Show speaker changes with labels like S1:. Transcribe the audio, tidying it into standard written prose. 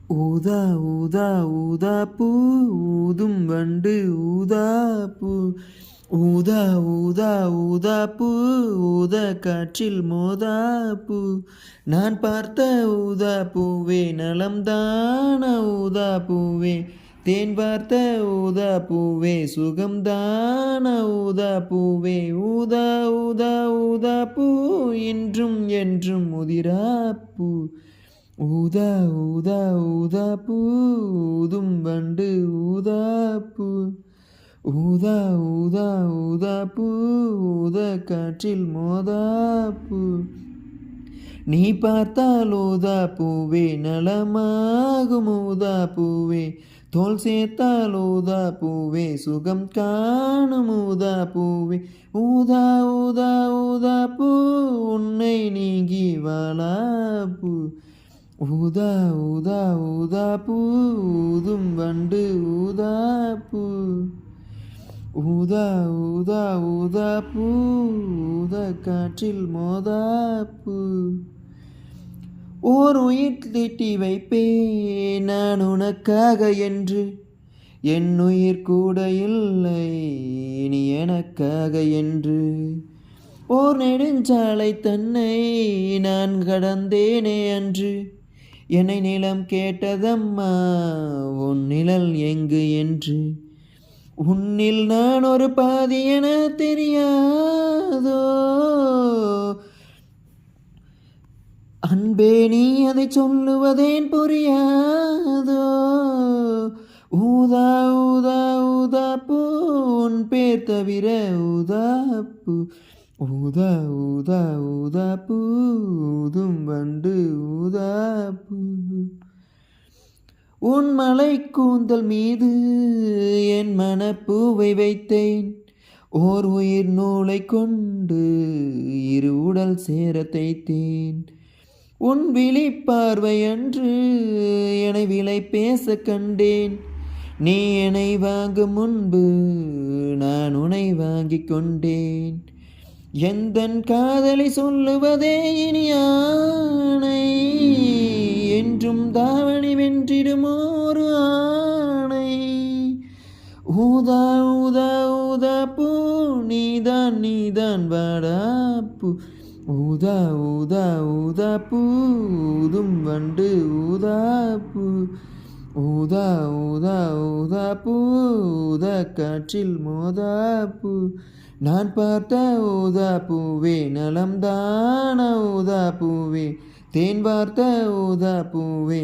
S1: ஊதா ஊதா ஊதா பூ ஊதும் வண்டு ஊதா பூ ஊதா ஊதா ஊதா பூ ஊத காற்றில் மோதா பூ நான் பார்த்த ஊதா பூவே நலம்தான ஊதா பூவே தேன் பார்த்த ஊதா பூவே சுகம்தான ஊதா பூவே ஊதா ஊதா ஊதா பூ என்றும் என்றும் முதிரா பூ ஊதா ஊதா ஊதா பூ ஊதும் வண்டு ஊதா பூ ஊதா ஊதா ஊதா பூ ஊத காற்றில் மோதா பூ நீ பார்த்தால் ஊதா பூவே நலமாகும் ஊதா பூவே தோல் சேர்த்தால் ஊதா பூவே சுகம் காணும் ஊதா பூவே ஊதா ஊதா ஊதா பூ உன்னை நீங்கி வாழா பூ ஊதா ஊதா ஊதா பூ ஊதும் வண்டு ஊதா பூ ஊதா ஊதா ஊதா பூ ஊத காற்றில் மோதா பூ ஓர் உயிர் தீட்டி வைப்பேன் நான் உனக்காக என்று என் உயிர் கூட இல்லை இனி எனக்காக என்று ஓர் நெடுஞ்சாலை தன்னை நான் கடந்தேனே அன்று என்னை நிலம் கேட்டதம்மா உன் நிழல் எங்கு என்று உன்னில் நான் ஒரு பாதி என தெரியாதோ அன்பே நீ அதை சொல்லுவதேன் புரியாதோ ஊதா ஊதா ஊதா பூ உன் பேர் தவிர ஊதா பூ ஊதா ஊதா ஊதா பூ ஊதும் வண்டு ஊதா பூ உன் மலை கூந்தல் மீது என் மனப்பூவை வைத்தேன் ஓர் உயிர் நூலை கொண்டு இரு உடல் சேர தைத்தேன் உன் விழிப்பார்வை அன்று என்னை விலை பேச கண்டேன் நீ என்னை வாங்கும் முன்பு நான் உன்னை வாங்கிக் கொண்டேன் எந்தன் காதலை சொல்லுவதே இனி ஆணை என்றும் தாவணி வென்றிடுமோரு ஆணை ஊதா ஊதா ஊதா பூ நீதான் நீதான் வாடா பூ ஊதா ஊதா ஊதா பூ ஊதும் வண்டு ஊதா பூ ஊதா ஊதா ஊதா பூ ஊத காற்றில் மோதா பூ நான் பார்த்த ஊதா பூவே நலம்தான ஊதா பூவே தேன் பார்த்த ஊதா பூவே